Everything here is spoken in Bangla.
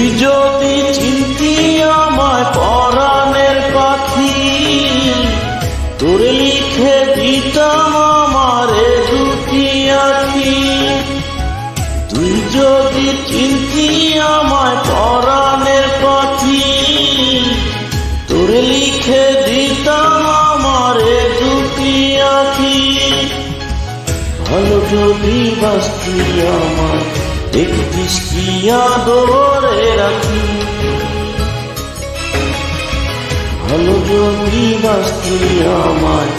তুই যদি চিনতি আমায় পরাণের পাখি, তোর লিখে দিতাম আমারে দুটি আঁখি। তুই যদি চিনতি আমায় পরাণের পাখি, তোর লিখে দিতাম আমারে দুটি আঁখি। ভালো যদি বাসতি আমায় দেখতিস কি আদরে রাখি। ভালো যদি বাসতি আমায়